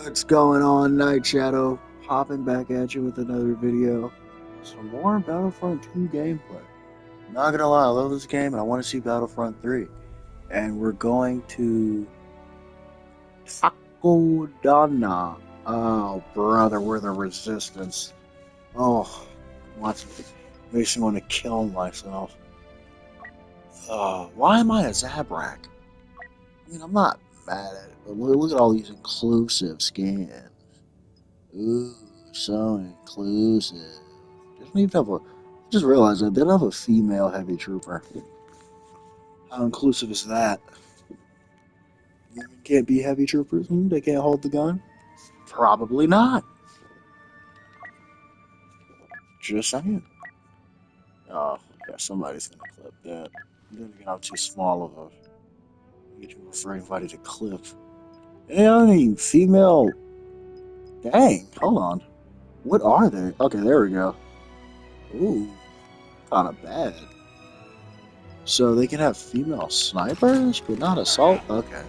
What's going on, Night Shadow? Popping back at you with another video. Some more Battlefront 2 gameplay. Not gonna lie, I love this game and I want to see Battlefront 3. And we're going to Takodana. Oh, brother, we're the resistance. Oh, makes me want to kill myself. Why am I a Zabrak? I mean, I'm not mad at it, but look at all these inclusive skins. Ooh, so inclusive. Doesn't even have a. Just realized that they don't have a female heavy trooper. How inclusive is that? Women can't be heavy troopers? They can't hold the gun? Probably not. Just saying. Oh, yeah, somebody's gonna clip that. Then again, I'm too small of a. Get you for anybody to clip. Any female. Dang, hold on. What are they? Okay, there we go. Ooh, kind of bad. So they can have female snipers, but not assault? Okay.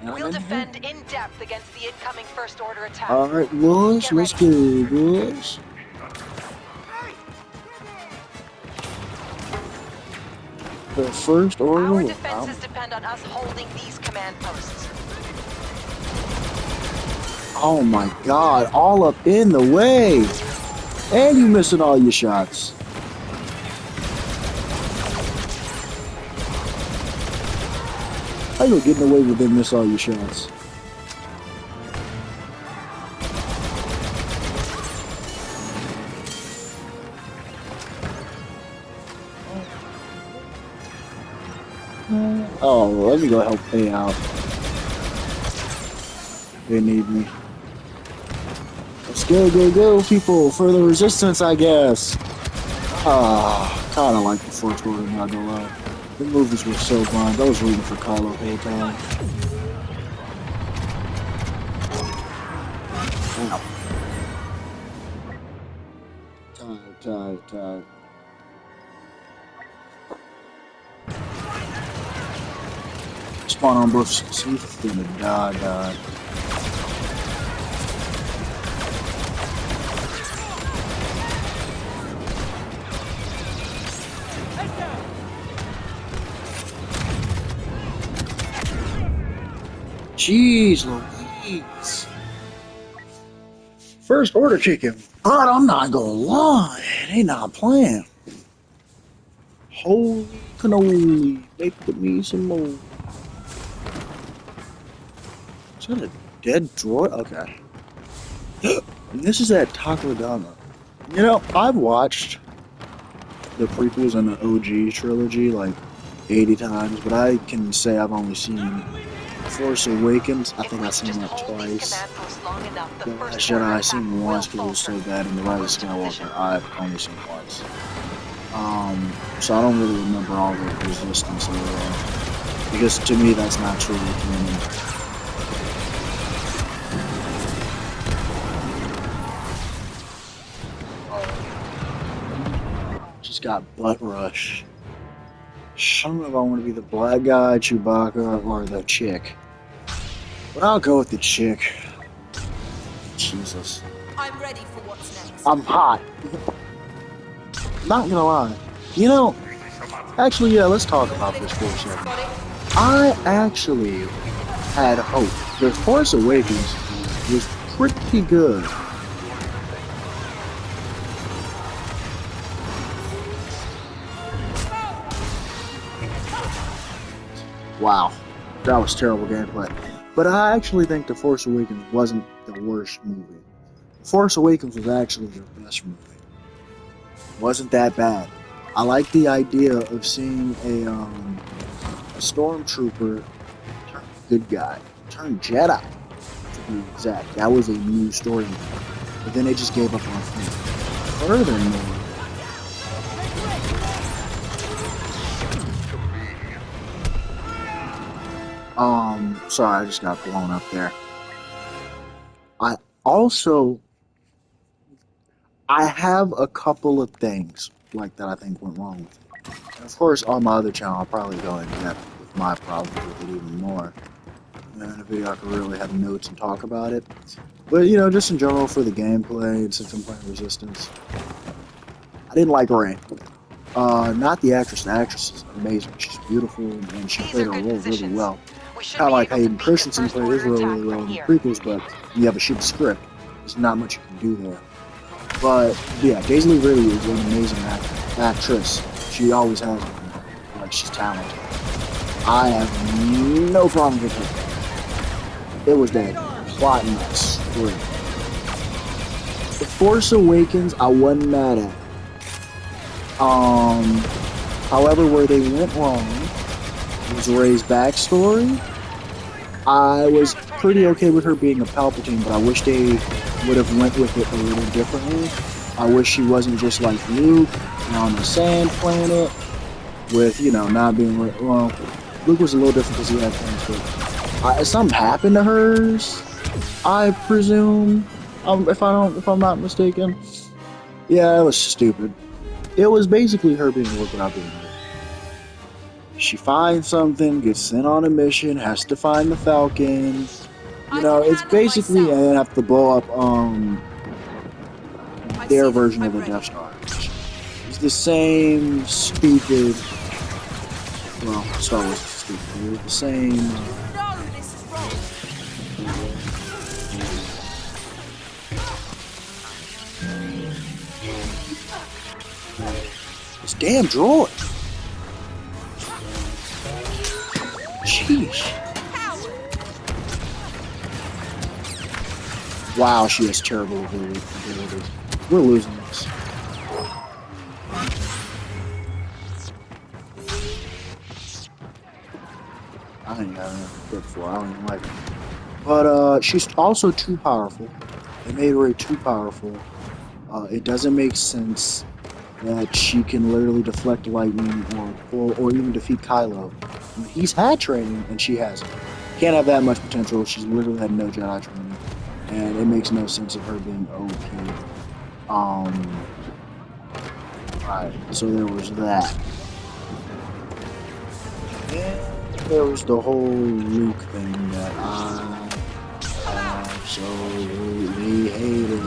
We'll defend in depth against the incoming First Order attack. Alright, boys, let's go, boys. The First Order. Our defenses depend on us holding these command posts. Oh my god, all up in the way! And you missing all your shots. How you getting away with them miss all your shots? Oh, let me go help pay out. They need me. Let's go, people, for the resistance, I guess. Kinda like the First Order, not gonna lie. The movies were so blind. I was rooting for Kylo the whole time. Tired. Spawn on both. He's gonna die. Jeez Louise. First Order chicken. But I'm not gonna lie, they not playing. Holy cannoli. They put me some more. Is that a dead droid? Okay. And this is at Takodana. You know, I've watched the prequels and the OG trilogy like 80 times, but I can say I've only seen Force Awakens. I think I've seen that twice. The Last Jedi I've seen once because it was so bad, and The Rise of Skywalker I've only seen once. So I don't really remember all the resistance because to me that's not truly canon. Just got butt rush. I don't know if I want to be the black guy, Chewbacca, or the chick. But I'll go with the chick. Jesus. I'm ready for what's next. I'm hot. Not gonna lie. You know, actually, yeah, let's talk about this for a second. I actually had hope. The Force Awakens was pretty good. Wow, that was terrible gameplay. But I actually think The Force Awakens wasn't the worst movie. The Force Awakens was actually the best movie. Wasn't that bad. I like the idea of seeing a stormtrooper turn good guy, turn Jedi, to be exact. That was a new story. But then they just gave up on it. Furthermore, sorry, I just got blown up there. I have a couple of things like that I think went wrong with it. And of course, on my other channel, I'll probably go in depth with my problems with it even more. and then in a video I could really have notes and talk about it. But you know, just in general for the gameplay, and since I'm playing Resistance, I didn't like Rain. Not the actress. The actress is amazing. She's beautiful, and she played her role really well. Kind of like Hayden Christensen played his role really well in the prequels, but you have a shit script. There's not much you can do there. But yeah, Daisy Lee really is an amazing actress. She always has been. Like, she's talented. I have no problem with her. It was that plot and that script. The Force Awakens, I wasn't mad at. However, where they went wrong was Rey's backstory. I was pretty okay with her being a Palpatine, but I wish they would have went with it a little differently. I wish she wasn't just like Luke on the sand planet with, you know, not being, well, Luke was a little different because he had things, but something happened to hers, I presume, if I'm not mistaken. Yeah, it was stupid. It was basically her being Luke without being Luke. She finds something, gets sent on a mission, has to find the Falcon. You know, it's basically, and then have to blow up their version of the Death Star. It's the same stupid. Well, Star Wars is stupid. It's the same. No, this is wrong. This damn droid. Sheesh. Wow, she has terrible abilities. We're losing this. I ain't got enough to for. I don't even like her. But she's also too powerful. They made Rey too powerful. It doesn't make sense that she can literally deflect lightning or even defeat Kylo. I mean, he's had training and she hasn't. Can't have that much potential. She's literally had no Jedi training. And it makes no sense of her being OP. Right, so there was that. And there was the whole Luke thing that I absolutely hated.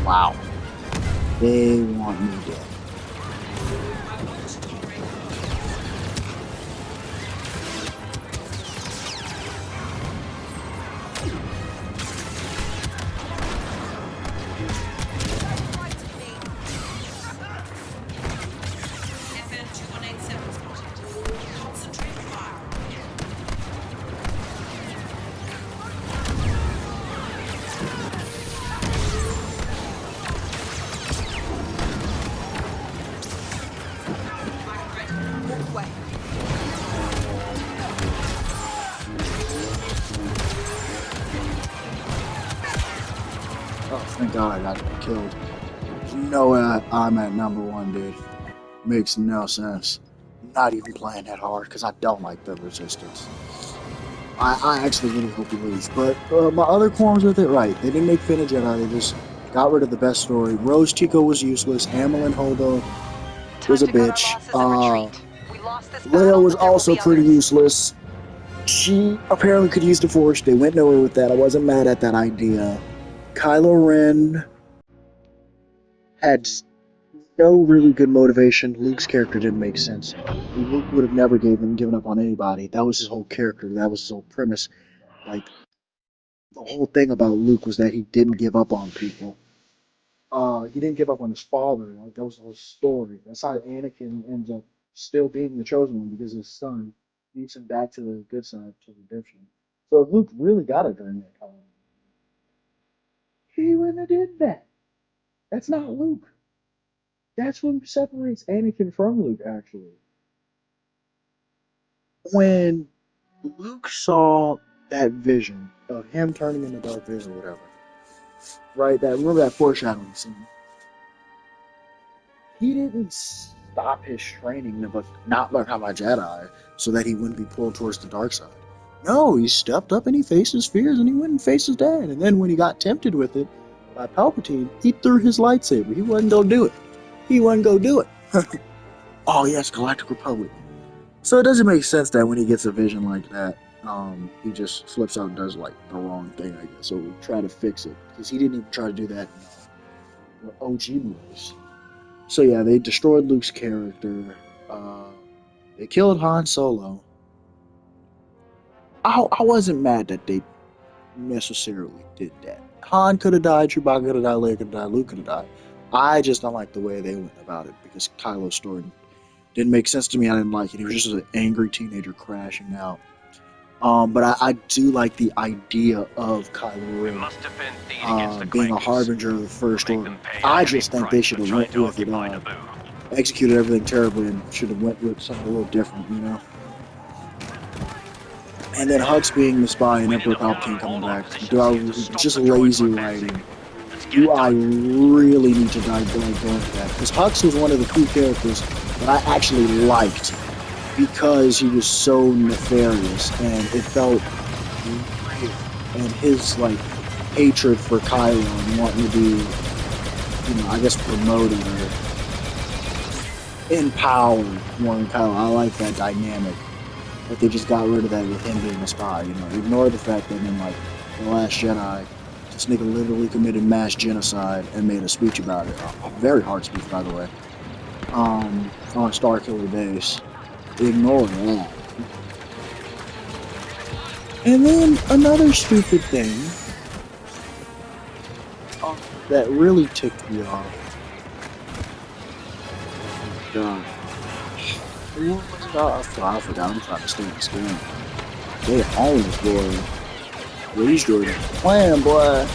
Wow. They want me dead. Oh, thank God I got killed. You know I'm at number one, dude. Makes no sense. Not even playing that hard because I don't like the Resistance. I actually really hope he lose. But my other qualms with it, right? They didn't make Finn a Jedi. They just got rid of the best story. Rose Tico was useless. Amilyn Holdo was a bitch. Leia was also pretty useless. She apparently could use the Force. They went nowhere with that. I wasn't mad at that idea. Kylo Ren had no really good motivation. Luke's character didn't make sense. Luke would have never given up on anybody. That was his whole character. That was his whole premise. Like, the whole thing about Luke was that he didn't give up on people. He didn't give up on his father. Like, that was the whole story. That's how Anakin ends up still being the chosen one because his son leads him back to the good side, to redemption. So if Luke really got it during that time, he wouldn't have did that. That's not Luke. That's what separates Anakin from Luke, actually. When Luke saw that vision of him turning into Darth Vader or whatever, right? Remember that foreshadowing scene? He didn't stop his training to not become a Jedi so that he wouldn't be pulled towards the dark side. No, he stepped up and he faced his fears and he went and faced his dad. And then when he got tempted with it by Palpatine, he threw his lightsaber. He wasn't gonna do it. he wouldn't go do it. Oh yes, Galactic Republic. So it doesn't make sense that when he gets a vision like that, he just flips out and does like the wrong thing, I guess. So we try to fix it because he didn't even try to do that in the OG movies. So yeah, they destroyed Luke's character. They killed Han Solo. I wasn't mad that they necessarily did that. Han could have died, Chewbacca could have died, Leia could have died, Luke could have died. I just don't like the way they went about it because Kylo's story didn't make sense to me. I didn't like it. He was just an angry teenager crashing out. But I do like the idea of Kylo Ren being a harbinger of the First Order. I just think they should have went with it, executed everything terribly, and should have went with something a little different, you know. And then Hux being the spy and Emperor Palpatine coming back. Just lazy writing. Do I really need to dive into that? Because Hux was one of the few characters that I actually liked because he was so nefarious and it felt real. And his like hatred for Kylo and wanting to be, you know, I guess promoted or empowered more than Kylo. I like that dynamic. But they just got rid of that with him being a spy, you know. Ignore the fact that in like The Last Jedi, this nigga literally committed mass genocide and made a speech about it. A very hard speech, by the way. On Starkiller Base. Ignore that. And then another stupid thing that really ticked me off. God. I forgot. I'm trying to stay in this game. They own this boy. These droids playing, boy.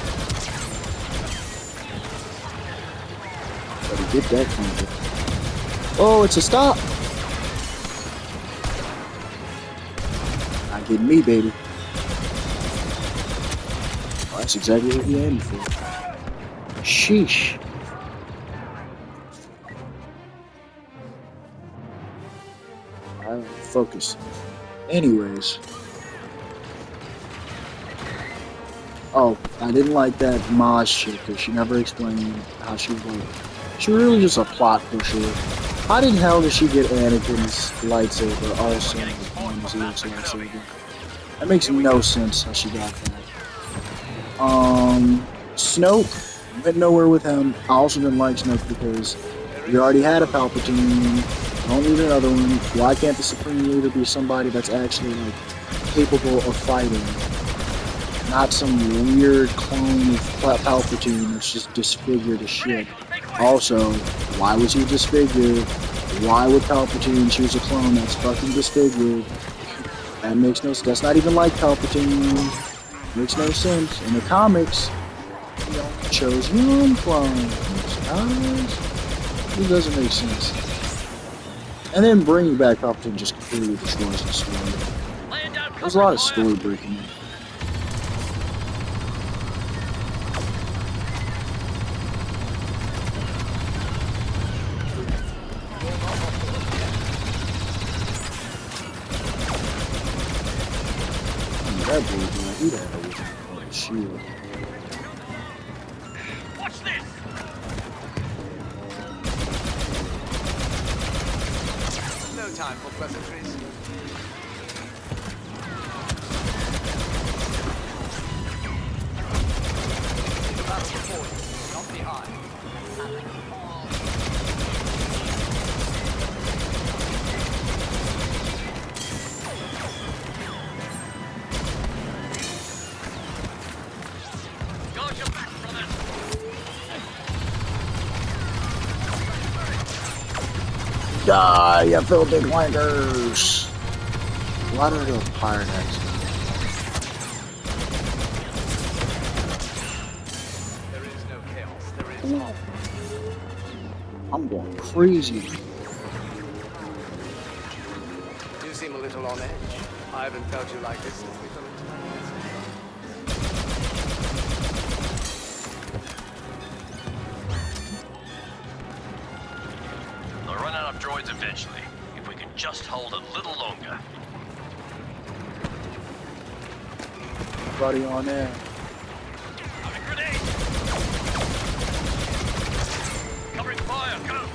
Better get that comfort. Oh, it's a stop. Not getting me, baby. Oh, that's exactly what you aimed for. Sheesh. Focus. Anyways. Oh, I didn't like that Maz chick because she never explained how she was like. She was really just a plot pusher. How the hell did she get Anakin's lightsaber also on Luke's lightsaber? That makes no sense how she got that. Snoke went nowhere with him. I also didn't like Snoke because we already had a Palpatine. Don't need another one. Why can't the Supreme Leader be somebody that's actually like capable of fighting? Not some weird clone of Palpatine that's just disfigured as shit. Also, why was he disfigured? Why would Palpatine choose a clone that's fucking disfigured? That makes no sense. That's not even like Palpatine. Makes no sense. In the comics, he only chose young clones. Guys, it doesn't make sense. And then bringing back Palpatine just completely destroys the story. There's a lot of story breaking. That boy, man, he had a shield. Watch this! No time for pleasantries. The battle before you, not behind. Got your back, brother. Die, you filthy clankers! Why do those pirate heads? There is no chaos. There is no. I'm going crazy. You seem a little on edge. I haven't felt you like this since we fell into They'll run out of droids eventually, if we can just hold a little longer. Buddy on there. Grenade! Covering fire, go!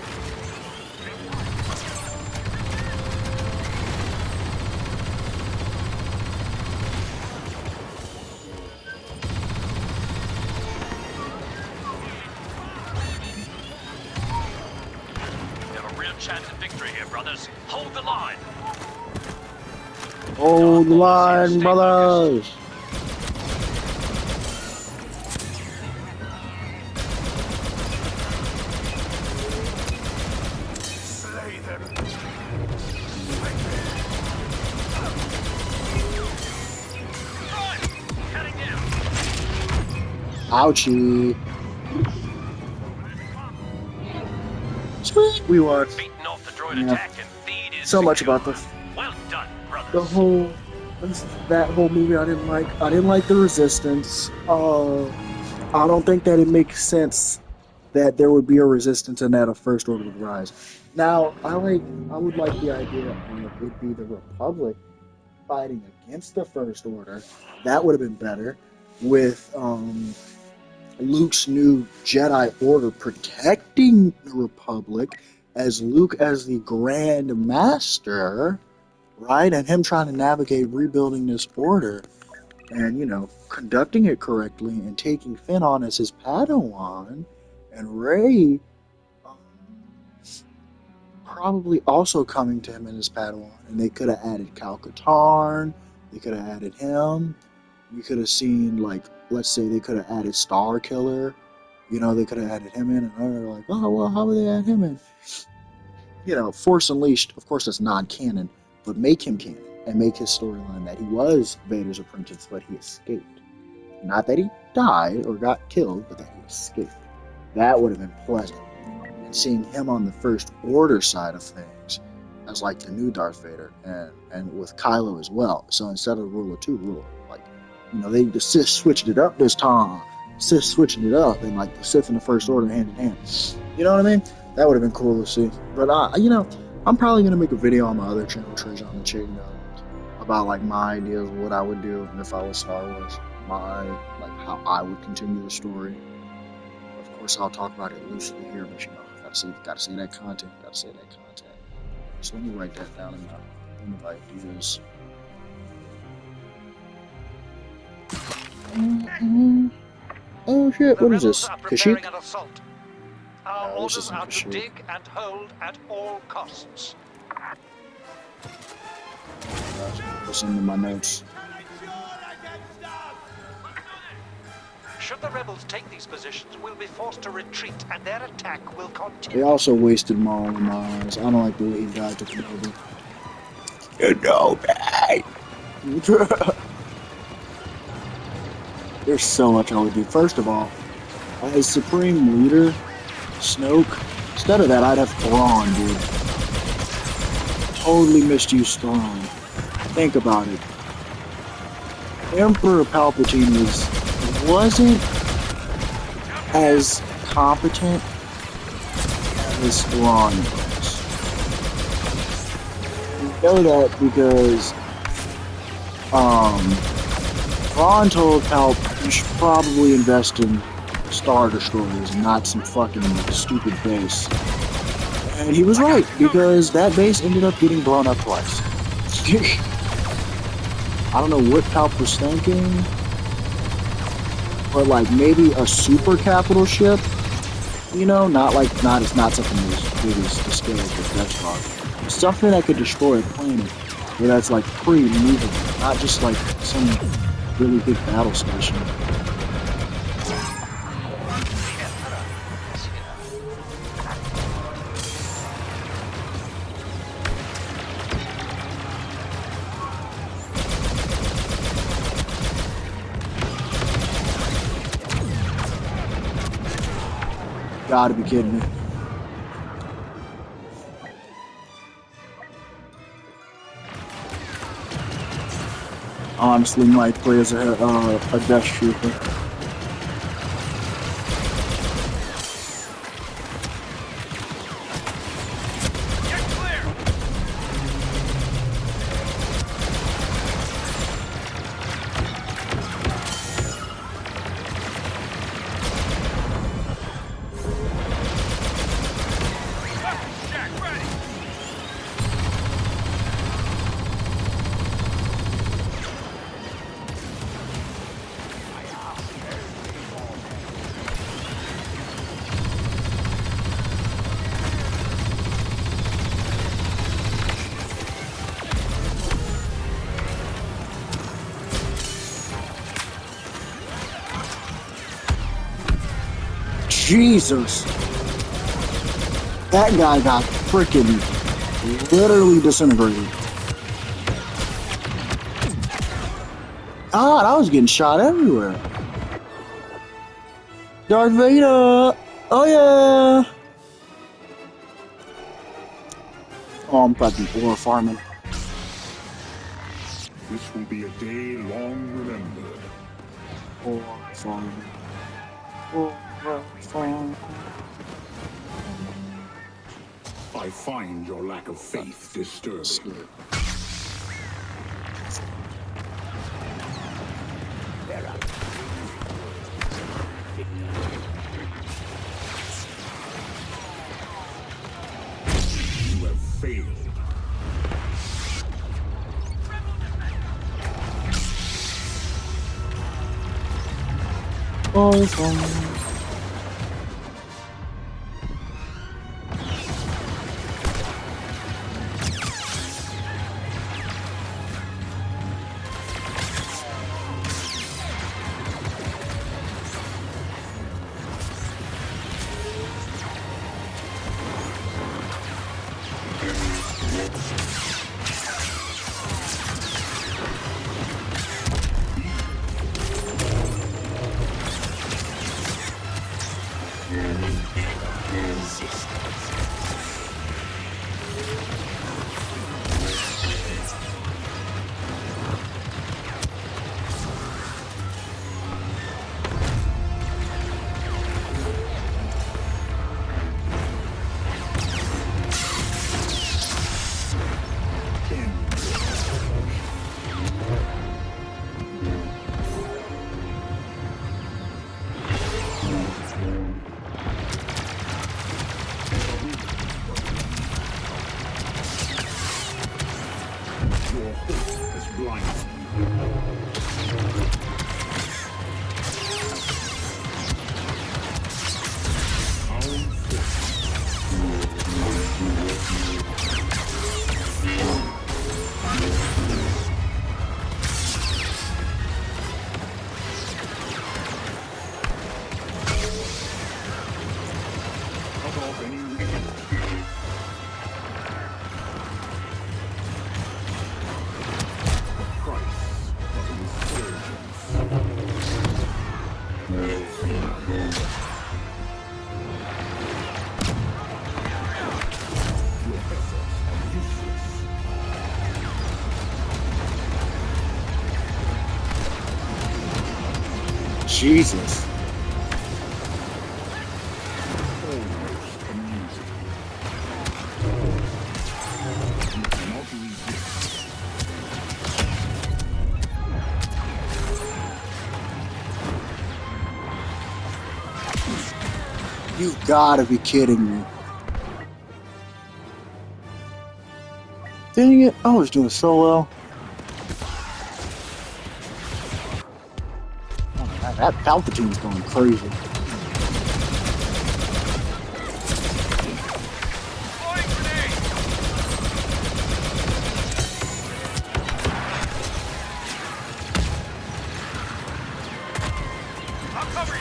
We have a real chance of victory here, brothers. Hold the line! Hold the line, brothers. Slay them. Right, cutting down. Ouchie. Sweet. We won. Beaten off the droid Yeah. attack and feed is So much secure. about this. Well done, brothers. The whole that whole movie I didn't like. I didn't like the Resistance. I don't think that it makes sense that there would be a Resistance and that a First Order would rise. Now I would like the idea of it would be the Republic fighting against the First Order. That would have been better with Luke's new Jedi Order protecting the Republic as Luke as the Grand Master, right? And him trying to navigate rebuilding this order and, you know, conducting it correctly and taking Finn on as his Padawan and Rey probably also coming to him in his Padawan. And they could have added Cal Katarn. They could have added him. You could have seen, like, let's say they could have added Star Killer. You know, they could have added him in, and they're like, oh, well, how would they add him in? You know, Force Unleashed, of course, that's non-canon, but make him canon and make his storyline that he was Vader's apprentice, but he escaped. Not that he died or got killed, but that he escaped. That would have been pleasant. And seeing him on the First Order side of things as like the new Darth Vader, and with Kylo as well. So instead of Rule of Two, Rule, like, you know, the Sith switched it up this time. Sith switching it up, and like the Sith and the First Order hand in hand. You know what I mean? That would have been cool to see. But you know, I'm probably gonna make a video on my other channel, Treasure on the Chain, about like my ideas of what I would do if I was Star Wars. Like how I would continue the story. Of course, I'll talk about it loosely here, but you know, gotta say that content. So let me write that down in my ideas. Oh shit! What is this? Kashyyyk? An assault. Our No, this orders isn't are to Kashyyyk. dig and hold at all costs. Listen to my notes. Should the rebels take these positions, we'll be forced to retreat, and their attack will They continue. also wasted Maul and Mars. I don't like the way he died to Kenobi. Kenobi! There's so much I would do. First of all, as Supreme Leader, Snoke, instead of that, I'd have Thrawn, dude. Totally misused Thrawn. Think about it. Emperor Palpatine wasn't as competent as Thrawn was. You know that because Thrawn told Palp you should probably invest in Star Destroyers and not some fucking stupid base. And he was right, because that base ended up getting blown up twice. I don't know what Palp was thinking, but like maybe a super capital ship, you know, it's not something as big as the scale of the Death Star. Something that could destroy a planet where that's like pretty movable, not just like some really big battle station. Gotta be kidding me. Honestly, might play as a Death Trooper. Get clear! Jesus. That guy got freaking literally disintegrated. God, I was getting shot everywhere. Darth Vader! Oh yeah! Oh, I'm about to be ore farming. This will be a day long remembered. Ore farming. Ore farming. I find your lack of faith disturbing. You have failed. Ore farming. Your hope has blinded you. Cut off any reason. Price of insurgents. Your efforts are useless. Jesus. Almost amusing. You cannot resist. You gotta be kidding me. Dang it, I was doing so well. Oh, man, that Palpatine's going crazy. I'll cover you.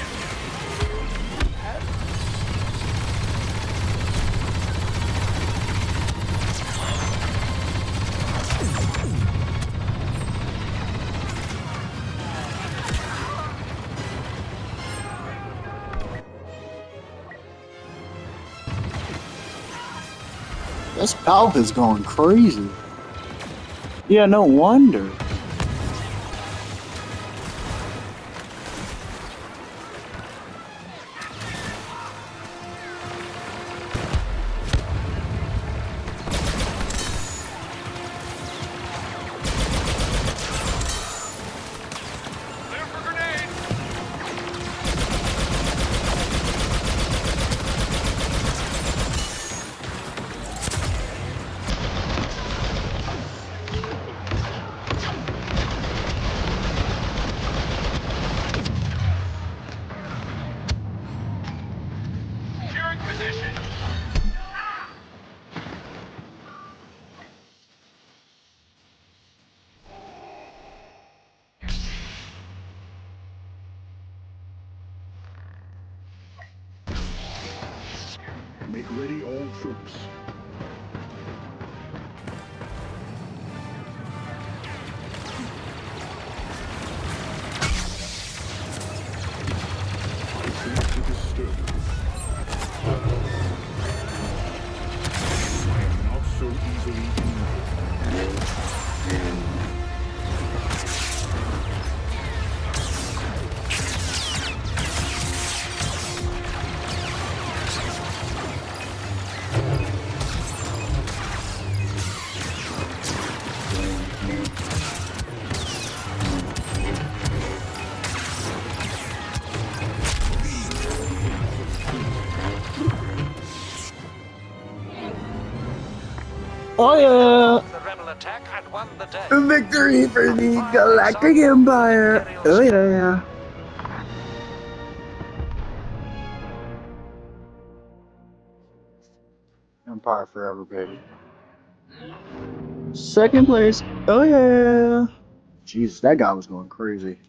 This Palpatine's going crazy. Yeah, no wonder. Clear for grenade. troops. I think to disturb you. I am not so easily injured. Oh yeah! The rebel attack and won the day. Victory for the Galactic Empire! Oh yeah! Empire forever, baby. Second place. Oh yeah! Jesus, that guy was going crazy.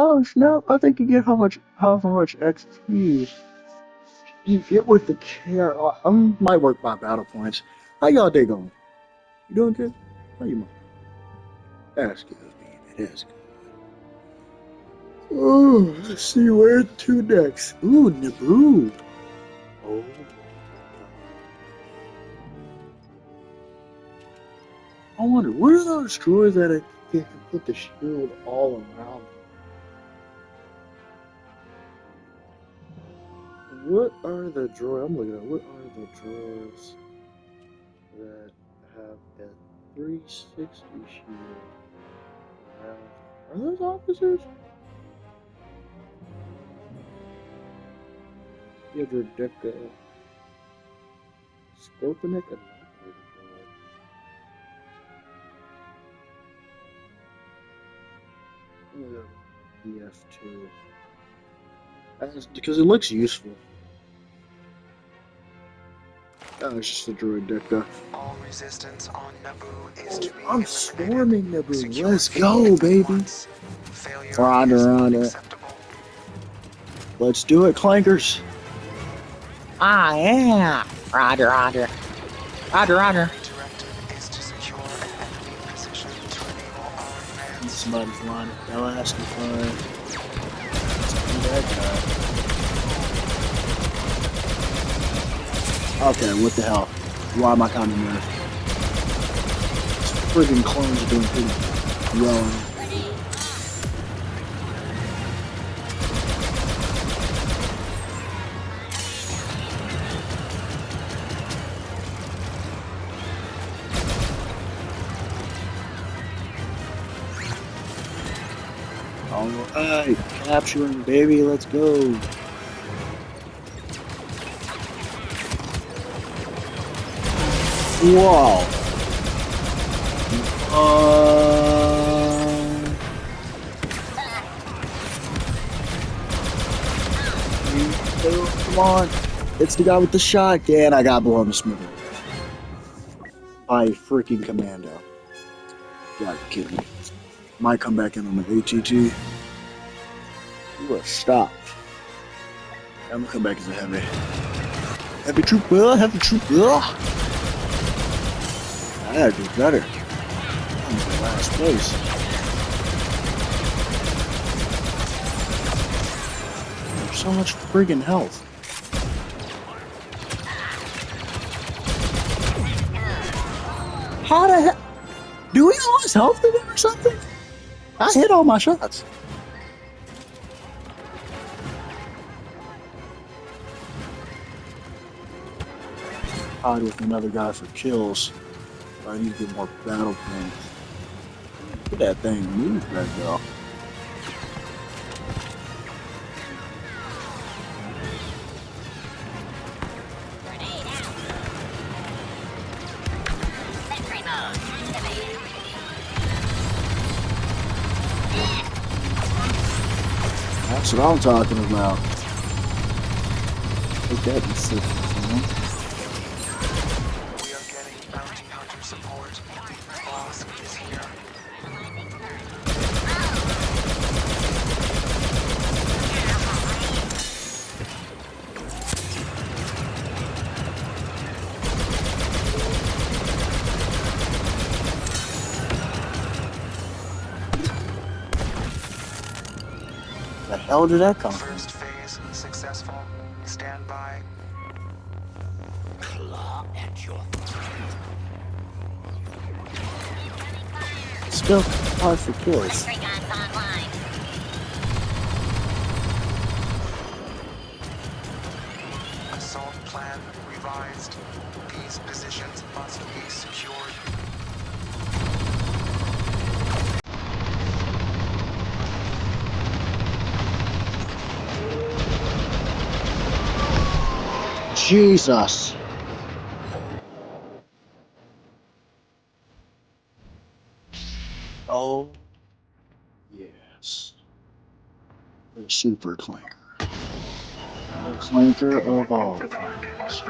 Oh snap! I think you get how much XP you get with the care. I might work by battle points. How y'all day going? You doing good? How you doing? That's good, baby. That's good. Oh, let's see where to next. Ooh, Naboo. Oh. I wonder, what are those droids that you can put the shield all around? What are the droids? I'm looking at what are the droids that have a 360 shield around? Are those officers? Yeah, they're Deca. Scorpionic and BF2. Because it looks useful. Oh, it's just a droid Deca. All resistance on Naboo is to be I'm eliminated. swarming Naboo. Secure Let's the go, units at baby. once. Failure Roger, is roger. unacceptable. Let's do it, clankers. Ah, yeah. Roger, roger. Roger, roger. The directive is to secure an enemy position to enable our advance. Somebody's lying. They'll ask me for it. That guy. Okay, what the hell? Why am I counting this? These friggin' clones are doing pretty well. Alright, capturing, baby, let's go. Whoa. Come on. It's the guy with the shotgun. I got blown to smithereens by a freaking commando. You gotta be kidding me. Might come back in on the ATT. You will stop. I'm gonna come back as a heavy. Heavy trooper, heavy trooper. I gotta do better. I'm in last place. There's so much friggin' health. How the hell? Do we lose health to them or something? I hit all my shots. Tied with another guy for kills. I need to get more battle points. Look at that thing move right now. That's what I'm talking about. Take that, you sick, man. We are getting bounty hunter support. Boss is here. The hell did that come from? First phase successful. Stand by. Still hard for kills. Assault plan revised. These positions must be secured. Jesus. Oh, yes. The super clanker. The clanker of all clankers.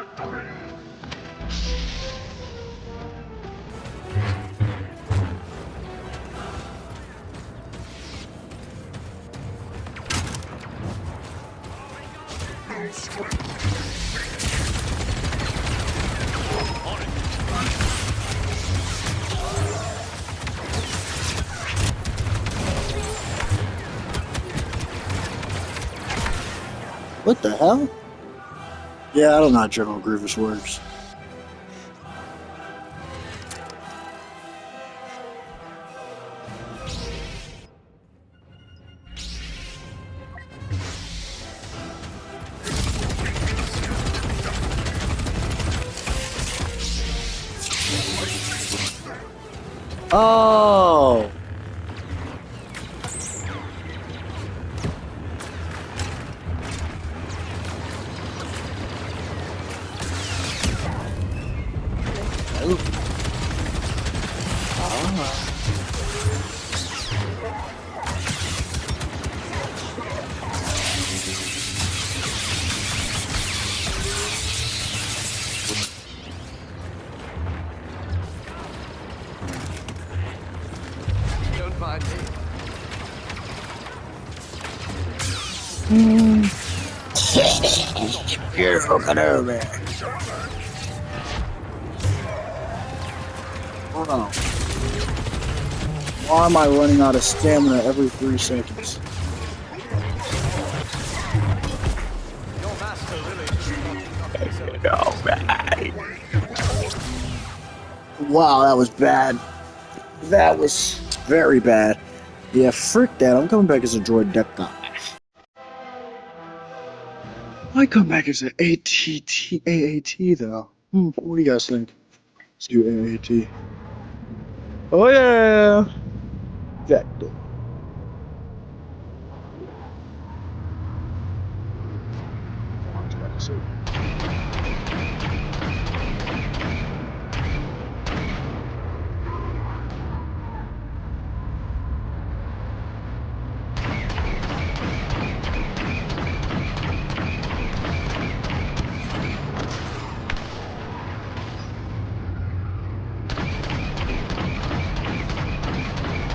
What the hell? Yeah, I don't know how General Grievous works. Oh! Don't mind me. Beautiful canoe, man. Hold on. Why am I running out of stamina every 3 seconds? Your master really just got me so Wow, that was bad. That was very bad. Yeah, frick that. I'm coming back as a droid deck guy. I come back as an AAT though. What do you guys think? Let's do AAT. Oh yeah! Vector.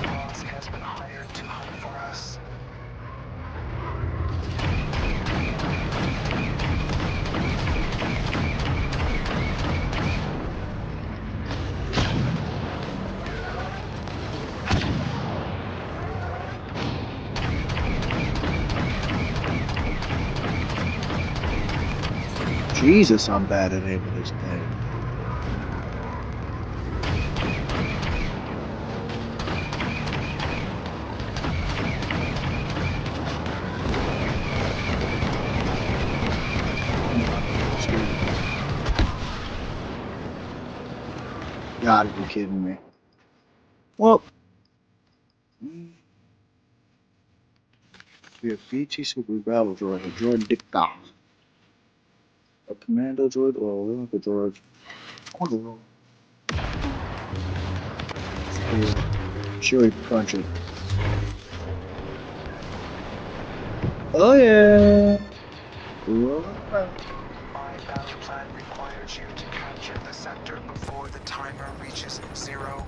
Boss has been hired to hunt for us. Jesus, I'm bad at aiming this thing. Gotta be kidding me. Well, we have BT Super Battle Droid, a droid Dicta. A commando droid or a droid? I want to roll. Chewy punch it. Oh yeah. Whoa. My battle plan requires you to capture the sector before the timer reaches 0.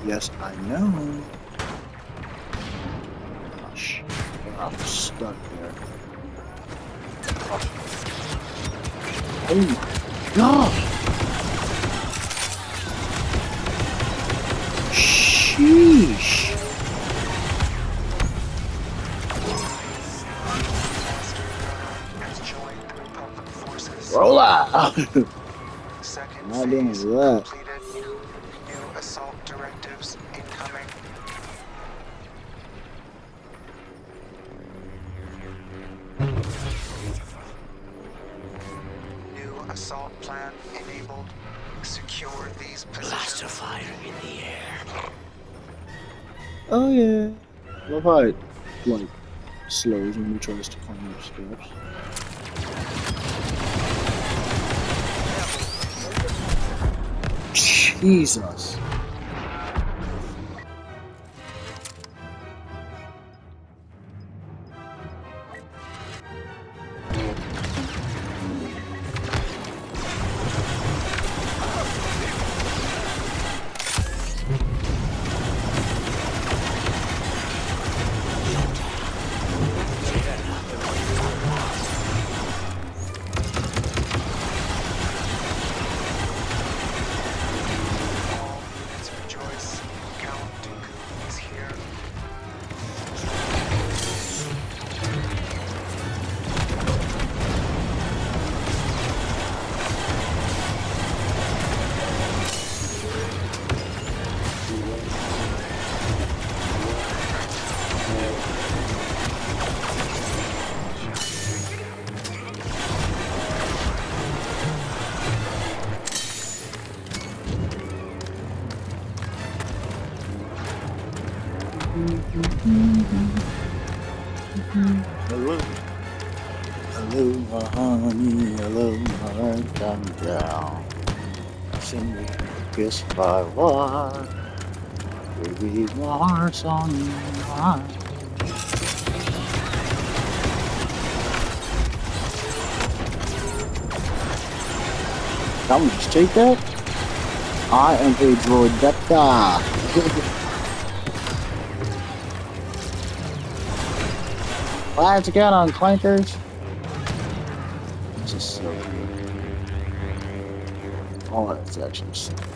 Yes, I know. Gosh, I'm stuck there. Oh my god! Sheesh! Has joined the Republic forces. Roll out! Second Not doing phase that. completed. New assault directives incoming. New assault plan enabled. Secure these positions. fire in the air. Oh yeah. Love how it like slows when he tries to climb up steps. Jesus. All units rejoice. Count Dooku is here. Hello. Hello, honey. Hello, come down. Send me a kiss by what? Baby, my heart's on mine. I'm gonna just take that. I am a droidetta. Lads again on clankers. This is so good. Oh, that's actually so good.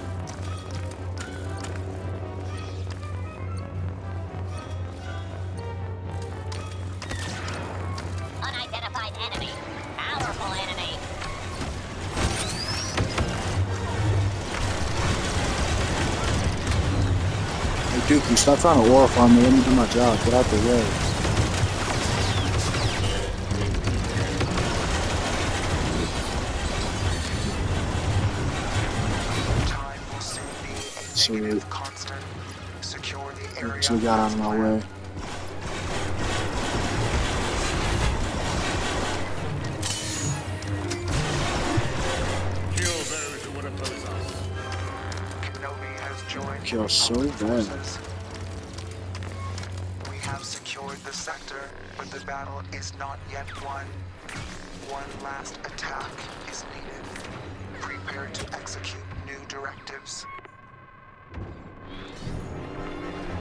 Unidentified enemy. Powerful enemy. Hey, Dookie, stop trying to warp on me. Let me do my job. Get out the way. Time will soon be a Sweet. negative constant. Secure the area. So we got out of my way. Kill those who would oppose us. Kenobi has joined Kill so Republic bad. forces. We have secured the sector, but the battle is not yet won. One last attack is needed. Prepare to execute new directives.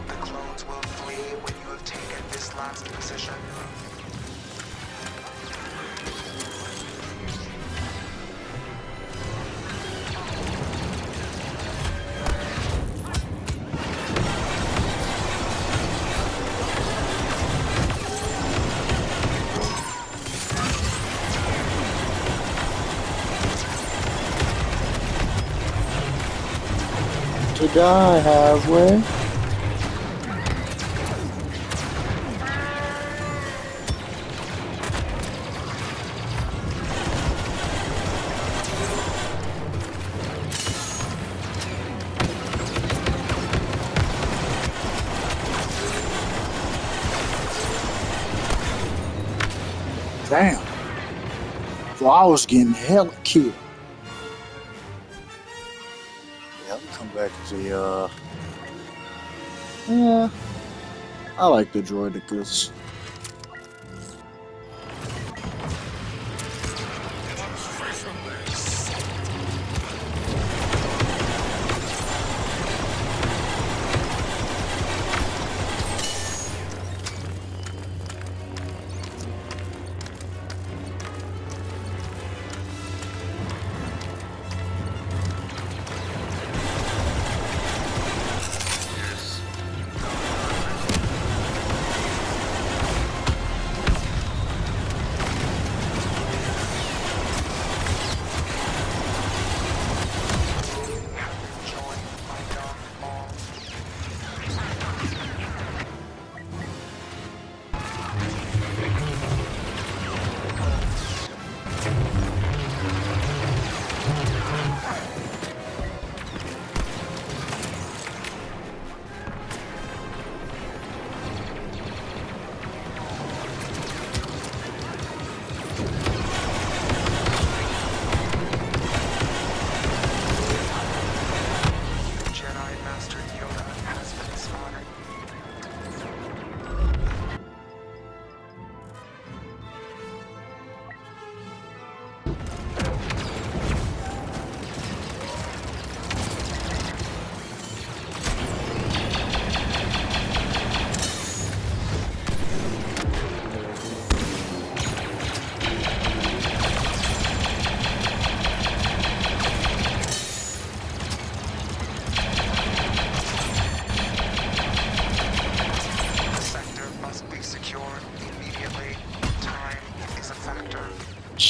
The clones will flee when you have taken this last position. To die halfway. Damn. So I was getting hella killed. Yeah, I'll come back as a, yeah. I like the droidicas.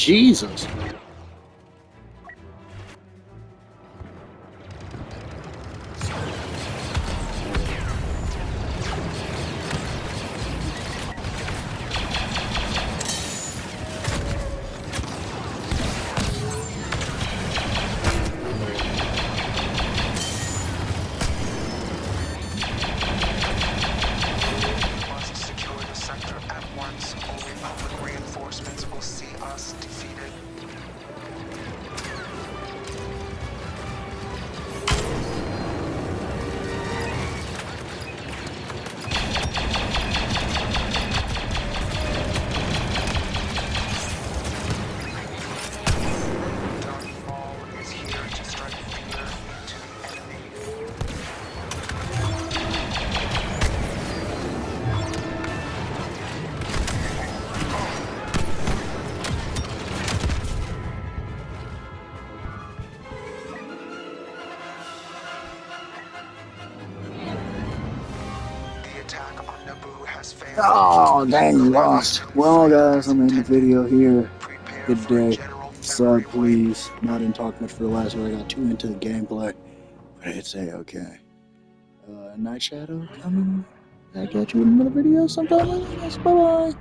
Jesus. We must secure the sector at once, or Republic reinforcements will see us defeated. Darth Maul is here to strike fear into the enemy. The attack on Naboo has failed. Oh, dang, lost. Well, guys, I'm ending the video here. Prepare Good for a day. general Sub, memory please. I didn't talk much for the last one. I got too into the gameplay. But it's a-okay. Night Shadow coming back at you in another video sometime later. Bye-bye.